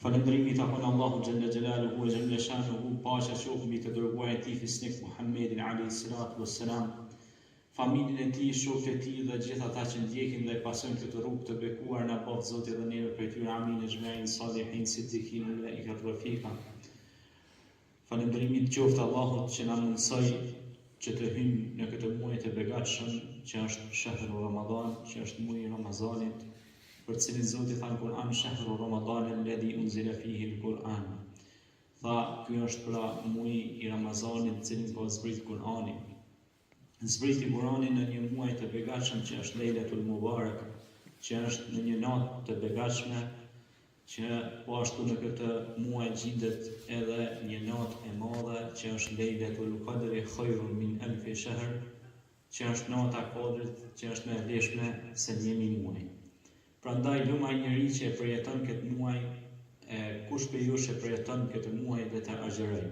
Falëndrimi takon Allahu Gjelle Gjelaluhu e Gjelle Shanuhu, paqja qoftë mbi të dërguarin e tij fisnik Muhammedin alayhi salatu wassalam, familjen e tij, shokët e tij dhe gjithë ata që ndjekin dhe pasojnë këtë rrugë të bekuar në bot Zoti dhe neve prej tyre amin e xhmein salihin siddiqin ulaika rafika. Falëndrimi qoftë Allahut që na mundsoi që të hyjmë në këtë muaj të begatshëm që është shahru Ramadan, që është muaji i Ramazanit, për cilin Zoti tha në Kur'an shahru Ramadan alladhi unzila fihi al-Qur'an. Tha, ky është pra muaji i Ramazanit në cilin po zbrit Kur'ani. Zbriti Kur'ani në një muaj të begatshëm që është Lejletul Mubarak, që është në një natë të begatshme, që po ashtu në këtë muaj gjendet edhe një natë e madhe që është Lejletul Qadri khairun min alfi shahr, që është nata e Qadrit, që është më e vlefshme se 1000 muaj. Prandaj lumaj njeri që e përjeton këtë muaj, kush për ju që përjeton këtë muaj dhe të agjeroj.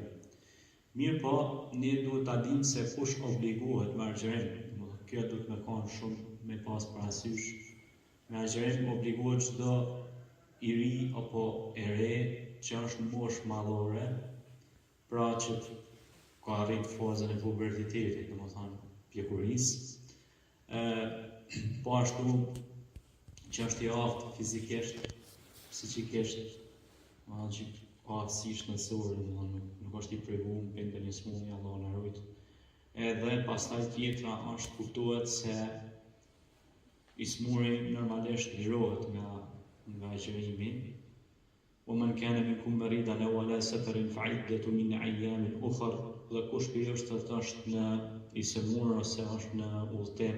Mirë po, ne duhet ta dimë se kush obligohet me agjerim. Kjo duhet me kanë shumë me pas parasysh. Me agjerim obligohet çdo i ri apo e re që është në moshë madhore, pra që ka arrit fazën e pubertetit, domethënë pjekurisë. Po ashtu që është i aftë fizikisht, psikikisht, që ka aftësi shëndetësore, nuk është i preguar me ndonjë smundje, Allahu na ruaj. Edhe pastaj tjetra është kuptohet se i smuri normalisht lirohet nga agjerimi. ومن كان منكم مريضا أو على سفر فعدة من أيام أخر. Dhe kush për ju është në i sëmurë ose është në udhëtar,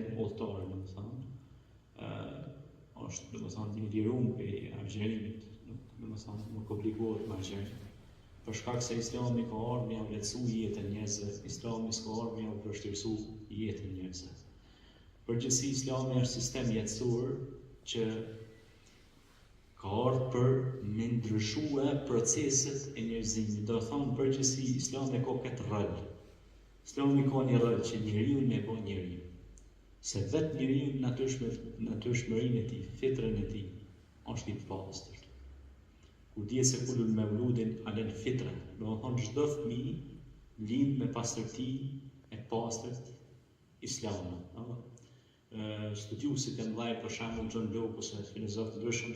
është domethënë i liruar për agjerimit, nuk obligohet me agjerim. Për shkak se Islami ka ardhur me u lehtësu jetën njerëzve, Islami s'ka ardhur me u vështirësu jetën njerëzve. Përgjithësi Islami është sistem jetësor që ka ardhur për me ndryshue proceset e njerëzimit. Do thonë përgjithësi Islami ka këtë rol. Islami ka një rol që njeriu me bë njeriu. Se vetë njeriu natyrshmërinë e tij, fitrën e tij, është i pastër. Kur dihet se kulul mevludin alal fitra, do të thonë çdo fëmijë lind me pastërti e pastërt islame. Studiuesit e mëdhenj, për shembull John Locke ose filozofë të ndryshëm,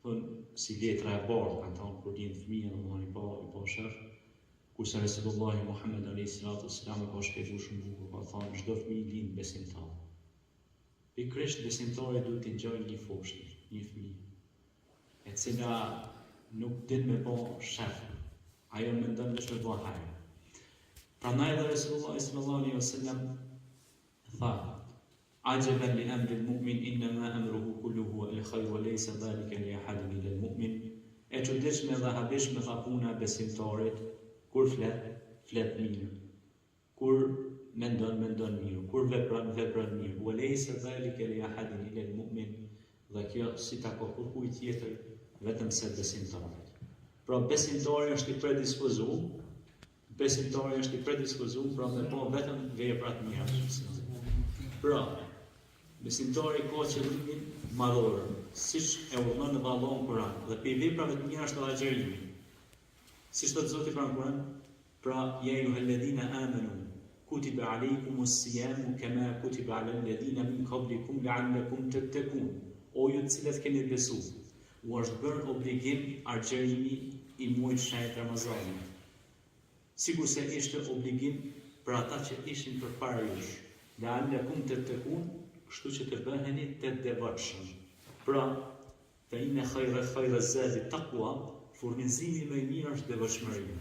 thonë si letra e bardhë, kanë thonë kur lind fëmia, domethënë i pa shërf. Kurse Resulullah Muhammed alayhi salatu wassalam ka shpjeguar shumë bukur, ka thënë çdo fëmijë lind besimtar. Pikërisht besimtari duhet të ngjojë një foshë, një fëmijë, e cila nuk din me bë shef, ajo mendon veç me bë hajër. Prandaj edhe Resulullah sallallahu alaihi wasallam tha: "Ajaban li amri al-mu'min inma amruhu kulluhu al-khayr wa laysa dhalika li ahadin illa al-mu'min." E çuditshme dhe habishme tha puna e besimtarit, kur flet mirë, kur mendon mirë, kur vepron mirë. Wa laysa dhalika li ahadin illa al-mu'min. Dhe kjo si ta ka kujt tjetër vetëm se besimtarit. Pra besimtari është i predispozuar, pra me bë vetëm vepra të mira. Pra besimtari ka qëllimin madhor, siç e urdhëron edhe Allahu në Kur'an, dhe për veprave të mira është agjerimi. Siç thot Zoti në Kur'an, pra ya ayyuhalladhina amanu kutiba alaykumus siyamu kama kutiba alal ladhina min qablikum la'allakum tattaqun. O ju të cilët keni besuar, u është bërë obligim agjerimi i muajit shenjtë Ramazanit. Sikur se ishte obligim për ata që ishin përpara jush. La'allakum tattaqun, kështu që të bëheni të devotshëm. Pra, fa inna khayra zadi taqwa, furnizimi më i mirë është devotshmëria.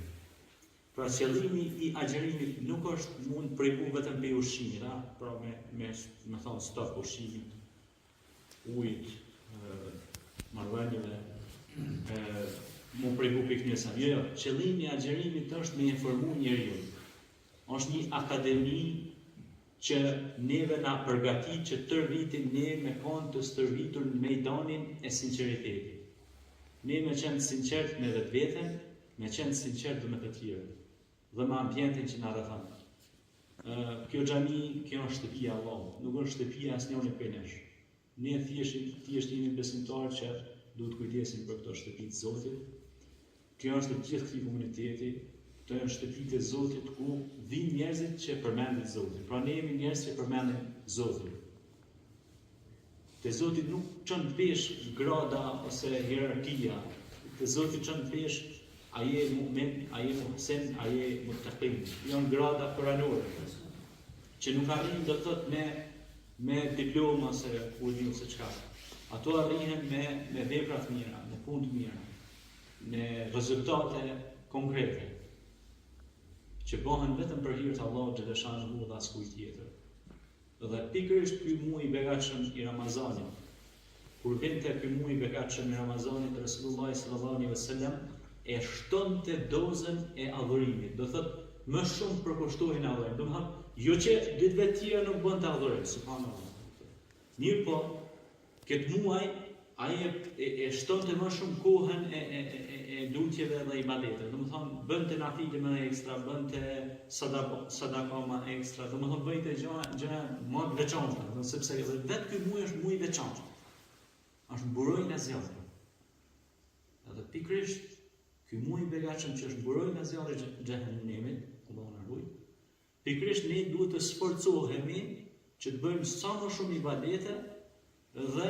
Pra qëllimi i agjerimit nuk është mund preku vetëm me ushqimit, pra me thonë stok ushqimit, ujit, marrëdhënieve, mu preku pikënjësa. Jo, qëllimi i agjerimit është me informu njeriu. Është një akademi që neve na përgatit që tër vitin ne me kanë të stërvitur në mejdanin e sinqeritetit. Ne me qenë sinqert me vetveten, me qenë sinqert dhe me të tjerë, dhe me ambientin që na rrethon. Kjo xhami, kjo është shtëpia e Allahut, nuk është shtëpia asnjëri prej nesh. Ne thjesht jemi besimtarë që duhet kujdesim për këto shtëpi të Zotit, kjo është gjithë këtij komuniteti, të janë shtëpitë e Zotit ku vinë njerëzit që përmendin Zotin. Pra ne jemi njerëz që përmendin Zotin. Te Zoti nuk çon pesh grada ose hierarkia. Te Zoti çon pesh a je mu'min, a je muhsin, a je muttaqin. Janë grada koranore që nuk arrin do thotë me diploma ose urdhë ose çka. Ato arrihen me vepra të mira, me punë të mira, me rezultate konkrete që bëhen vetëm për hir të Allahut xhaleshanuhu dhe askujt tjetër. Dhe pikërisht ky muaj i begatshëm i Ramazanit, kur vinte ky muaj i begatshëm i Ramazanit, Resulullah sallallahu alaihi wasallam e shtonte dozën e adhurimit. Do thotë më shumë përkushtohej në adhurim. Do të thotë jo që ditëve të tjera nuk bën të adhurim, subhanallahu. Mirë po, këtë muaj ai e shtonte më shumë kohën e lutjeve dhe ibadeteve. Do të thonë bënte nafile më ekstra, bënte sadaka më ekstra. Do të thonë bëjte gjëra më të veçanta, sepse vetë ky muaj është muaj i veçantë. Është mburojnë e zjarrit. Edhe pikërisht ky muaj i begatshëm që është mburojnë e zjarrit xhehenemit, Allahu na ruaj. Pikërisht ne duhet të sforcohemi që të bëjmë sa më shumë ibadete dhe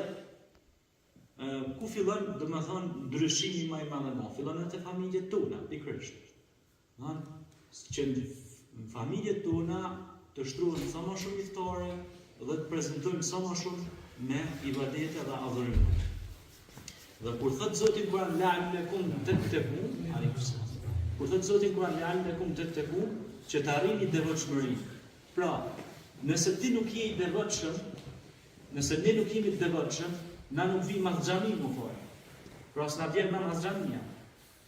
ku fillon, do të thonë, ndryshimi më i madh. Fillon te familjet tona, pikërisht. Që në familjet tona të shtrohen sa më shumë iftare dhe të prezantojmë sa më shumë me ibadete dhe adhurime. Dhe kur thot Zoti në Kur'an la'allakum tattaqun, kur thot Zoti në Kur'an la'allakum tattaqun, që të arrini devotshmëri. Pra, nëse ti nuk je i devotshëm, nëse ne nuk jemi të devotshëm, na nuk vim mas xhami më fort. Pra s'na vjen më mas xhamia.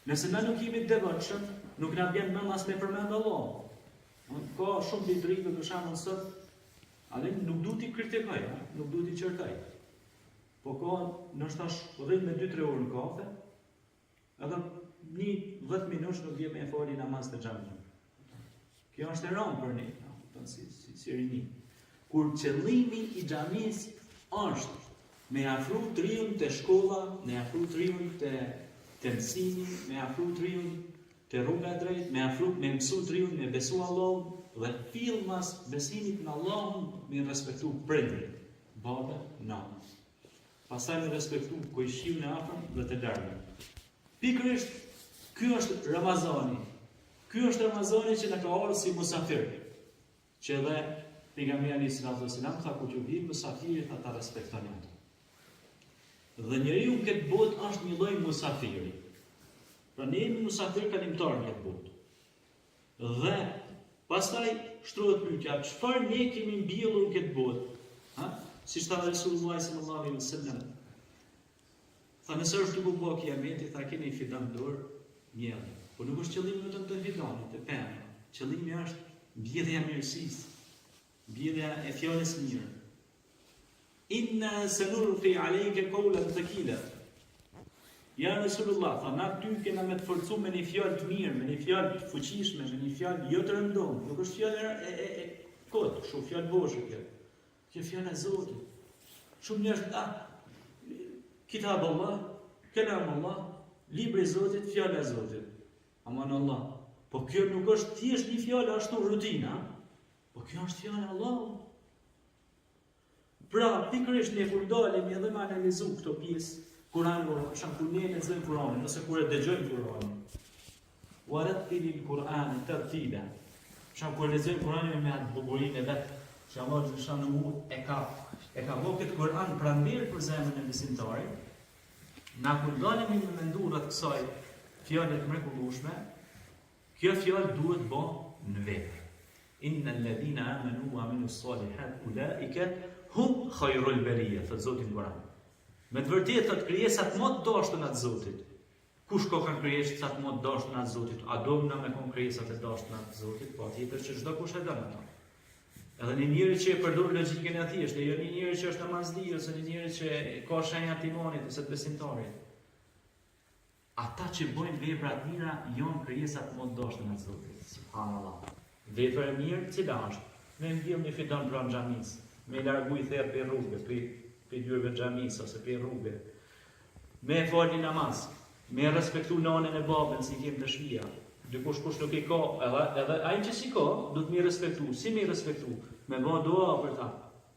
Nëse na nuk jemi të devotshëm, nuk na vjen më mas me përmend Allah. Ka shumë ditërive për shembull sot, ale nuk duhet i kritikoj, nuk duhet i çertoj. Po ka ndoshta rrim me 2-3 orë në kafe, edhe 10 minutë nuk vjen me fali namaz të xhamit. Kjo është e rëndë për ne, si rini. Kur qëllimi i xhamis është me afru të riun të shkolla, me afru të riun të mësimi, me afru të riun të rruga drejt, me mësu të riun, me besu Allah, dhe filmas besimit në Allah, me respektu prindrit, babe, nanë. Pastaj me respektu kujshiu në afërm dhe të largëm. Pikërisht, ky është Ramazani. Ky është Ramazani që na ka ardhur si musafir. Që edhe pejgamberi sallallahu alajhi wasallam tha kur ju vi musafirit ata respektoni ato. Dhe njeriu në këtë botë është një lloj musafiri. Pra ne jemi musafir kalimtar në këtë botë. Dhe pastaj shtrohet pyetja, çfarë ne kemi mbjellur në këtë botë? Si tha Resulullah sallallahu alaihi wasallam. Tha nëse është duke u bë kiameti, tha keni fidan dorë, mjelli. Po nuk është qëllimi vetëm të fidanit, të pemë. Qëllimi është mbjellja e mirësisë, mbjellja e fjalës mirë. Inna sanulqi alayka qawlan thaqila. Ja Resulullah, tha na ty kena me të forcu me një fjalë të mirë, me një fjalë të fuqishme, me një fjalë jo të rëndomë. Nuk është fjalë e kot, kështu fjalë boshe kjo. Kjo fjala e Zotit. Shumë njerëz Kitab Allah, Kelam Allah, libri i Zotit, fjala e Zotit. Aman Allah. Po kjo nuk është thjesht një fjalë ashtu rutina, po kjo është fjala e Allahut. Pra, pikërisht ne kur dalim edhe me analizu këto pjesë Kur'anit, kur ne lexojmë Kur'anin, ose kur e dëgjojmë Kur'anin. Warattilil Qur'ana tartila. Kur lexojmë Kur'anin me atë bukurinë e vet, që Allah xhaleshanuhu e ka vënë këtë Kur'an pranverë për zemrën e besimtarit. Na kur dalemi me mendu rreth kësaj fjale të mrekullueshme, kjo fjalë duhet bë në vepër. Innal ladhina amanu wa amilus salihat ulaika hum khayrul bariyah, thot Zoti në Kur'an. Me të vërtetë thot krijesat më të dashura të Zotit. Kush ka kanë krijesat më të dashura të Zotit? A do na me kon krijesat e dashura të Zotit? Po atëherë që çdo kush e don ato. Edhe një njeri që e përdor logjikën e thjeshtë, jo një njeri që është namazdi ose një njeri që ka shenja të imanit ose të besimtarit. Ata që bojnë vepra të mira janë krijesat më të dashura të Zotit. Subhanallah. Vepra e mirë cila është? Me ndjem një fidan pranë xhamis, me largu i therr për rrugë, për dyerve xhamis ose për rrugë. Me falë namaz, me respektu nanën e babën si kem të shtëpia. Dikush kush nuk i ka, edhe ai që si ka, do të më respektu. Si më respektu? Me bë dua për ta.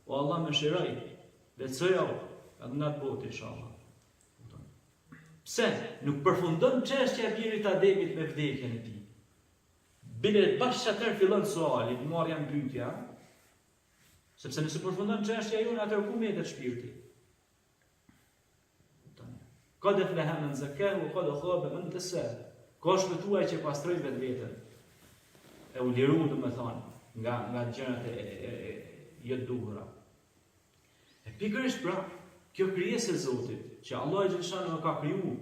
O Allah më shiroj. Lecojo edhe në atë botë inshallah. Pse? Nuk përfundon çështja e birit Ademit me vdekjen e tij. Bile bashkë atëherë fillon suali, marrja në pyetja. Sepse nëse përfundon çështja jonë atëherë ku mbetet shpirti? Qad aflaha man zakkahu wa qad khaba man dassaha. Ka shpëtuar që pastroi vetveten. E u liru domethënë nga gjërat e jo të duhura. E pikërisht pra, kjo krijesë e Zotit, që Allah xhaleshanu ka kriju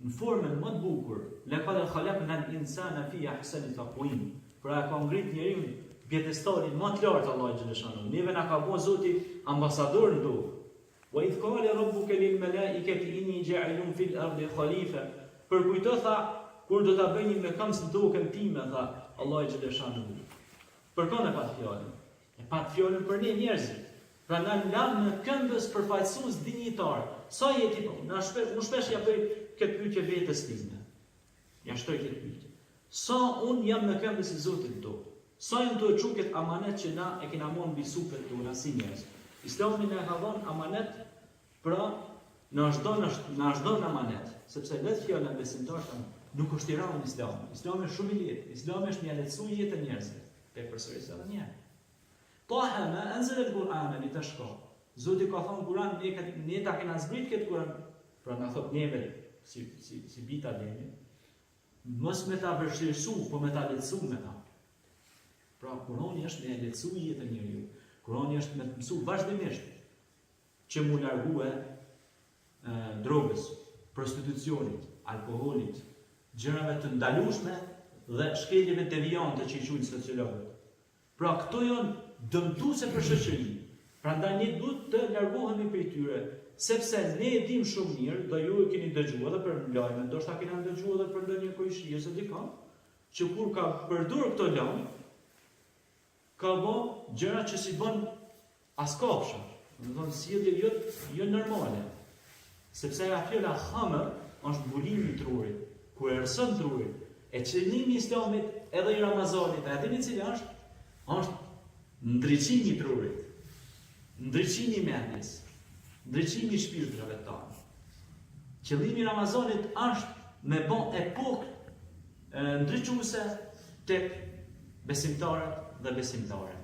në formën më të bukur, laqad khalaqna al-insana fi ahsani taqwim. Pra ka ngrit njeriu pjedestarin më të lartë Allah xhaleshanu. Neve na ka bërë Zoti ambasador në tokë. Wa idh qala rabbuka lil malaikati inni ja'ilun fil ardi khalifa. Për kujto tha, kur do ta bëni me këmbë në tokën time, tha Allah xhaleshanu. Për kënë e pat fjalën? E pat fjalën për ne njerëzit. Pra na lan në këmbës përfaqësues dinjitar. Sa jeti po? Unë shpesh ja bëj këtë pyetje vetes time. Ja shtoj këtë pyetje. Sa unë jam në këmbës e Zotit do? Sa jam të çuket amanet që na e kena marrë mbi supet tona si njerëz. Islami na ka dhënë amanet, pra na është dhënë amanet, sepse vetë fjala besimtar nuk është i rënë Islami. Islami është shumë i lehtë. Islami është një lehtësues jetë njerëzve. Te përsërisë edhe një herë. Taha ma anzala al-Qur'ana litashqa. Zoti ka thënë Kur'an ne ta kena zbrit këtë Kur'an, pra na thot neve si bita deni. Mos me ta vështirësu, po me ta lehtësu me ta. Pra Kur'ani është me lehtësu jetën e njeriu. Kur'ani është me të mësu vazhdimisht që mu largue drogës, prostitucionit, alkoholit, gjërave të ndalueshme dhe shkeljeve devijante që i quajnë sociologët. Pra këto janë dëmtuese për shoqërinë. Prandaj ne duhet të largohemi prej tyre, sepse ne e dim shumë mirë, do ju e keni dëgjuar edhe për lajme, ndoshta keni dëgjuar edhe për ndonjë koishi ose dikon, që kur ka përdorur këto lajme, ka bë gjëra që si bën askofsha. Do të thonë sjellje jo normale. Sepse ajo fjala hamër është mbulimi i trurit. Kur erson truri, e qëllimi i Islamit edhe i Ramazanit, a dini cili është? Është ndriçimi i trurit, ndriçimi i mendjes, ndriçimi i shpirtrave tonë. Qëllimi i Ramazanit është me bën epokë ndriçuese tek besimtarët dhe besimtarët.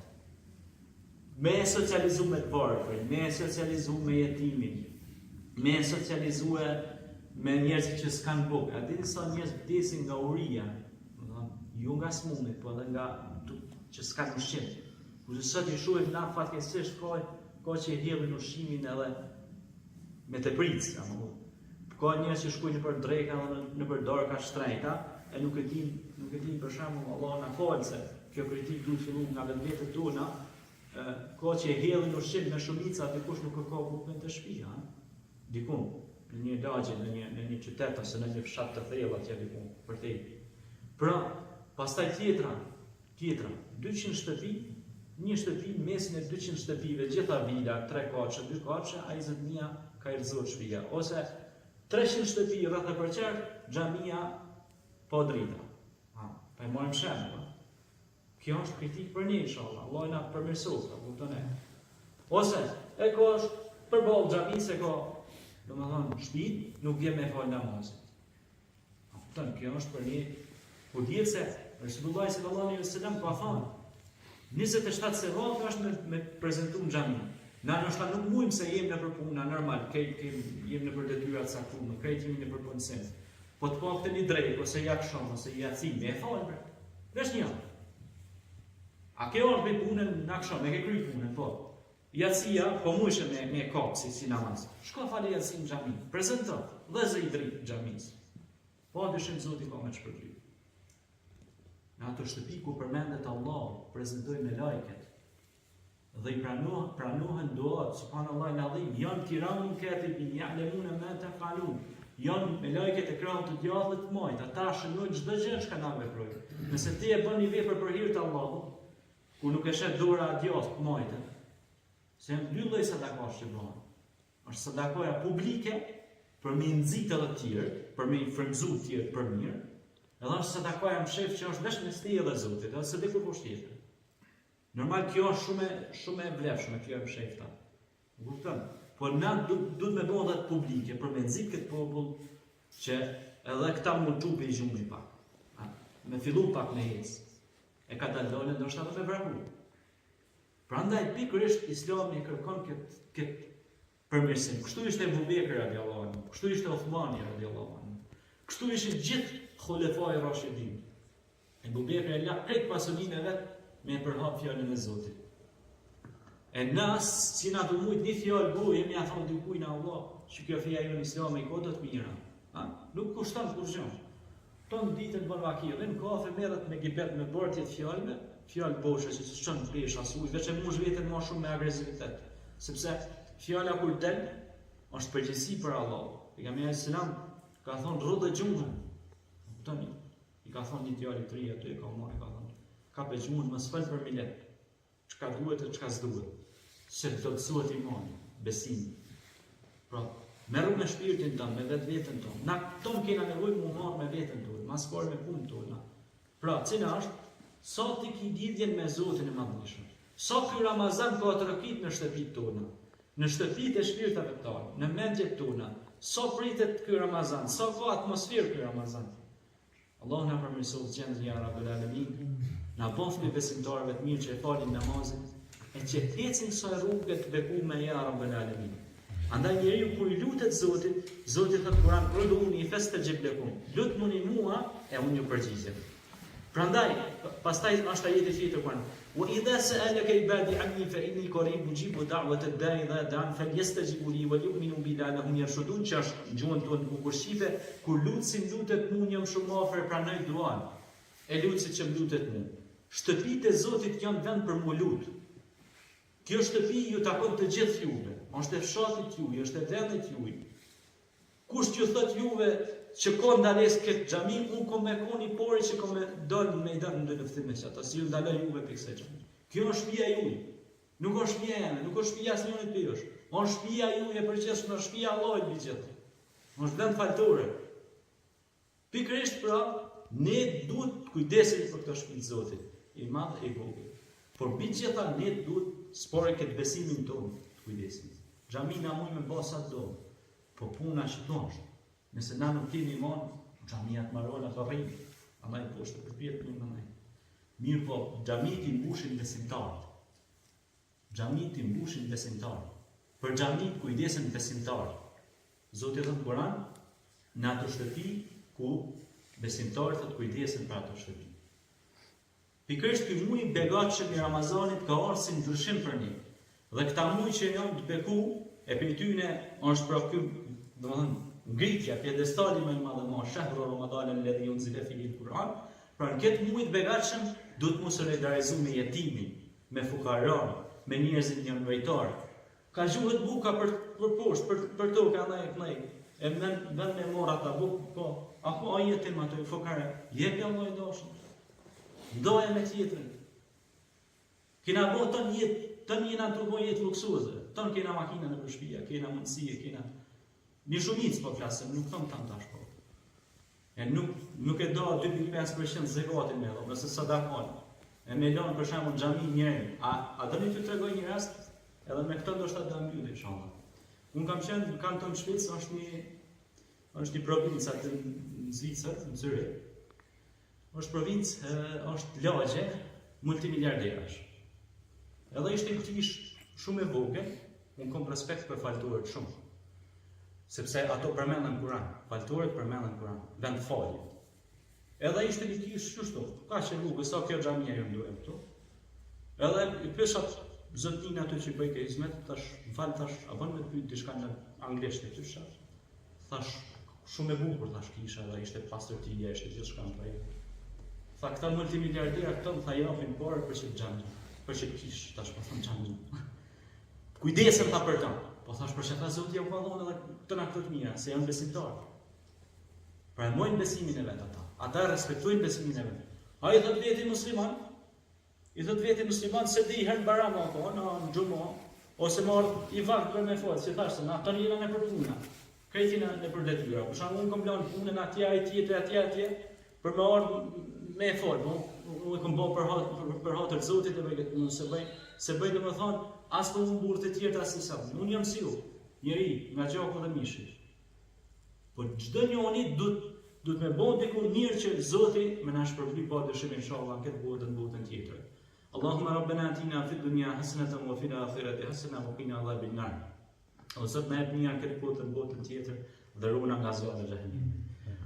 Me socializu me të varfrin, me socializu me jetimin, me socializu me njerëzit që s'kan bukë. A dini sa njerëz vdesin nga uria, jo nga smundit, po edhe nga që s'kan ushqim. Kurse sot i shohim na fatkeqësisht ka që i hedhin ushqimin edhe me tepric, ka njerëz që shkojnë nëpër dreka dhe nëpër darka shtrejta, e nuk e din për shembull Allah na fal se kjo kritik duhet fillu nga vetët tona. Ka që e hedhin ushqim me shumica, dikush nuk ka bukën të shtëpia, dikun në një lagje, në një qytet ose në një fshat të thellë atje dikun për te. Pra, pastaj tjetra, 200 shtëpi, një shtëpi mesin e 200 shtëpive, gjitha vila, 3 kafshë, 2 kafshë, ai 20.000 ka i rrezuar shtëpia, ose 300 shtëpi rreth e përqer, xhamia po drita. Pa e marrim shembull. Kjo është kritik për ne inshallah. Allah na përmirësoft, apo kupton e. Ose e ka përballë xhamisë ka, domethënë shtëpi nuk vjen me fal namazin. Kupton, kjo është për ne po dihet se Resulullah sallallahu alaihi wasallam ka thënë 27 sevat është me prezantuar në xhami. Na ndoshta nuk mujmë se jemi në punë normal, jemi në për detyra të caktuara, jemi në për punë. Po të paktën një drejt ose jakshon ose jacim, e fal. Vesh një. A kjo është me punën në akshon, me ke kry punën, po. Jacia, po mujshë me kapë si namaz. Shko fali jaci në xhami, prezento, dhe zë i dritë në xhamis. Po dyshim Zoti ka me të shpërblyt. Në ato shtëpi ku përmendet Allah, prezentoj me lajket, dhe i pranohen duat, subhanallahu al-azim, janë kiramun katibin, ya'lamuna ma taf'alun. Janë me lajket e krahut të djallit të majt, ata shënojnë çdo gjë që na veprojnë. Nëse ti e bën një vepër për hir të Allahut, ku nuk e shet dora djallë të majtën, se janë dy lloj sadakash që bëhen. Është sadakoja publike për me nxit edhe të tjerë, për me i frymëzu tjerë për mirë, edhe është se takoja më shef që është vetëm mes teje dhe Zotit, edhe se diku poshtë tjetër. Normal kjo është shumë e vlefshme, kjo e më shefta. Kupton? Po na duhet me bëu edhe publike për me nxit këtë popull që edhe këta mund të çupë gjumbi pak. Me fillu pak me ecë. E ka dalë ndoshta edhe me vrapu. Prandaj pikërisht Islami kërkon këtë përmirësim. Kështu ishte Abu Bekri radiallahu anhu, kështu ishte Uthmani radiallahu anhu, kështu ishin gjithë xhulefai rashidin. Abu Bekri e la krejt pasurinë e vet me përhap fjalën e Zotit. E nas, si na të mujt një fjallë bu, jemi a thonë dykujt në Allah, që kjo fja jo në Islam i kodët mira. Nuk kushton kur gjë. Tonë ditën bën vakio, dhe në kafe merret me gibet me bërtjet fjalë boshe që çon plesh asuj, veç e mush veten më shumë me agresivitet. Sepse fjala kur del është përgjegjësi për Allah. Pejgamberi selam ka thonë rrodhë gjumën. Kuptoni? I ka thonë një djalë i tri aty ka marrë ka thonë. Ka për gjumën mos fal për milet. Çka duhet e çka s'duhet. Se do të thuhet imani, besimi. Pra, merru me shpirtin tonë, me vetveten tonë. Na ton kena nevojë mu marr me veten tonë, mas por me punën tonë. Pra, cila është sa ti ki lidhjen me Zotin e Madhëshëm. Sa ky Ramazan ka të rëkit në shtëpitë tona, në shtëpitë e shpirtave tona, në mendjet tona. Sa pritet ky Ramazan, sa ka atmosferë ky Ramazan. Allah na përmirësoj gjendjen ya Rabbul Alamin. Na bof me besimtarëve të mirë që e falin namazin, e që ecin kësaj rrugë të bekuar ya Rabbul Alamin. Andaj njeriu kur i lutet Zotit, Zoti thot Kur'an, "Ud'uni fastajib lakum." Lutmuni mua e unë ju përgjigjem. Prandaj, pastaj është ajeti tjetër Kur'an, "Wa idha sa'alaka ibadi anni fa inni qarib ujibu da'wata ad-da'i idha da'an falyastajibu li wa yu'minu bi la'allahum yarshudun." Që është në gjuhën tonë bukur shqipe, kur lutsin lutet mua jam shumë afër pranoj duan. E lutsit që më lutet mua. Shtëpitë e Zotit janë vend për mu lut. Kjo shtëpi ju takon të gjithë juve. Është e fshatit juaj, është e vendit juaj. Kush që thot juve që ka ndalesë këtë xhami, unë kom me koni pori që kom me dalë në mejdan në luftim me çata, si ju ndaloj juve pikë kësaj xhami. Kjo është shtëpia juaj. Nuk është shtëpia jeme, nuk është shtëpia asnjërit pyetësh. Është shtëpia juaj e përgjithshme, është shtëpia e Allahut mbi gjithë. Është vend faltore. Pikërisht pra, ne duhet të kujdesim për këtë shtëpi të Zotit, i madh e vogël. Por mbi gjitha ne duhet spore këtë besimin tonë të kujdesim. Xhami na mund me basa do, po puna që është. Nëse na nuk kemi iman, xhamia të marrona të rrim. Andaj poshtë përpjet në ndaj. Mirë po, xhamit i mbushin besimtarët. Xhamit i mbushin besimtarët. Për xhamit kujdesen besimtarët. Zoti thot në Kur'an, në atë shtëpi ku besimtarët të kujdesen për atë shtëpi. Pikërisht ky muaj i begatshëm i Ramazanit ka ardhur si ndryshim për ne. Dhe këta muaj që janë të beku, e për tyne është pra ky, domethënë, ngritja, pjedestali më i madh më shahru Ramadan alladhi unzila fihi al-Quran. Pra në këtë muaj të begatshëm duhet mos solidarizohu me jetimin, me fukaran, me njerëzit një nevojtar. Ka gjuhët buka për poshtë, për tokë andaj. E vend me morr ata bukë, po, apo ai jetim ato fukare, jepi Allah i dashur. Ndoja me tjetrin. Kena bo ton jena të bo jetë luksuze. Ton kena makina në përshpia, kena mundësie, kena një shumicë po flasëm, nuk thëmë tam tash po. E nuk e do 2.5% zekatin me do, nëse sadakon. E me lonë për shembull xhami njërin. A do një të tregoj një rast, edhe me këto do shta do mbylli inshallah. Unë kam qenë në kanton Shpicë, është një provincë atë në Zvicër, në Zyrich. Është provincë, është lagje multimiliarderash. Edhe ishte një kish shumë e vogël, unë kam respekt për faltorët shumë. Sepse ato përmenden në Kur'an, faltorët përmenden në Kur'an, vend falje. Edhe ishte një kish kështu, ka që vogël, sa kjo xhamia ju ndohem këtu. Edhe i pesha zotnin aty që bëj ke hizmet, thash, m'fal thash, a bën me të pyet diçka në anglisht e thysha. Thash, shumë e bukur thash kisha, edhe ishte pastërtia, ishte gjithçka në projekt. Tha këta multimiliardera këto më tha japin parë për çet xhami, për çet kish, tash po thon xhami. Kujdesem tha për ta. Po thash për çfarë Zoti u vallon edhe këto na këto të mira, se janë besimtarë. Pra mojnë besimin e vet ata. Ata respektojnë besimin e vet. Ai thot veti musliman, i thot veti musliman se di herë barama apo në xhumo, ose marr i vakt për me fol, si thashë, na tani jena në përpuna. Kretina në për detyra. Për shembull, unë kam lënë punën atje, ai tjetër, për më ardh me fol. Unë kam bërë për hatër të Zotit dhe se bëj domethënë as po unë burrë të tjerë as sa. Unë jam si ju, njeri nga gjaku dhe mishi. Por çdo njeri duhet me bëu diku mirë që Zoti më na shpërbly pa dëshim inshallah këtë botë në botën tjetër. Allahumma rabbana atina fid dunya hasanatan wa fil akhirati hasanatan wa qina adhaban nar. O Zot na jep mirë këtë botën tjetër dhe ruana nga zjarri i xhenemit.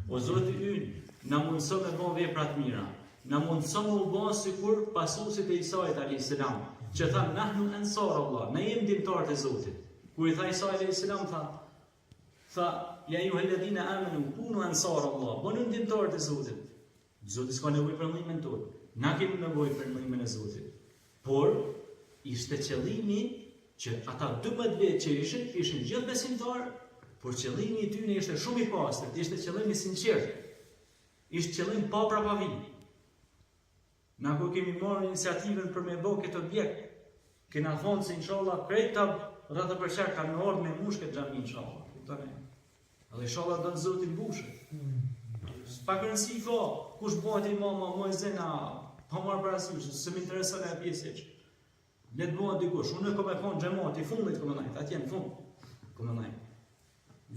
O Zoti ynë, na mundson me bëu vepra të mira. Na mundson me u bë sikur pasuesit e Isait alayhis salam, që thanë nahnu ansar Allah, ne jemi ndihmëtarët e Zotit. Kur i tha Isa alayhis salam tha ja ju alladhina amanu kunu ansar Allah, bënu ndihmëtarët e Zotit. Zoti s'ka nevojë për ndihmën tonë. Na kemi nevojë për ndihmën e Zotit. Por ishte qëllimi që ata 12 vjet që ishin gjithë besimtarë, por qëllimi i tyre ishte shumë i pastër, ishte qëllimi sinqert. Ishte qëllim pa prapavi. Na ku kemi marrë iniciativën për me bëu këtë objekt, kena thonë se inshallah krejta rreth për çka kanë ardhur me mushkë xhamin inshallah. Kuptoni? Edhe inshallah do Zoti mbushet. Pa kërësi fo, kush bëhet imama, muezina, pa marrë parasysh, se më intereson e pjesë që. Le të bëhet dikush, unë kam e thonë xhamati i fundit komunajt, atje në fund. Komunajt.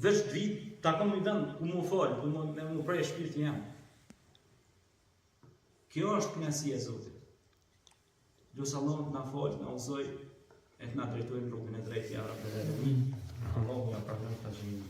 Veç të vit, ta kam i vend ku mu fal, ku mu prej shpirti jam. Kjo është kënaqësia e Zotit. Lutë Allahu na fal, na udhëzoj e të na drejtojë në rrugën e drejtë ja Rabbul Alamin. Allahu ja pranon tashin.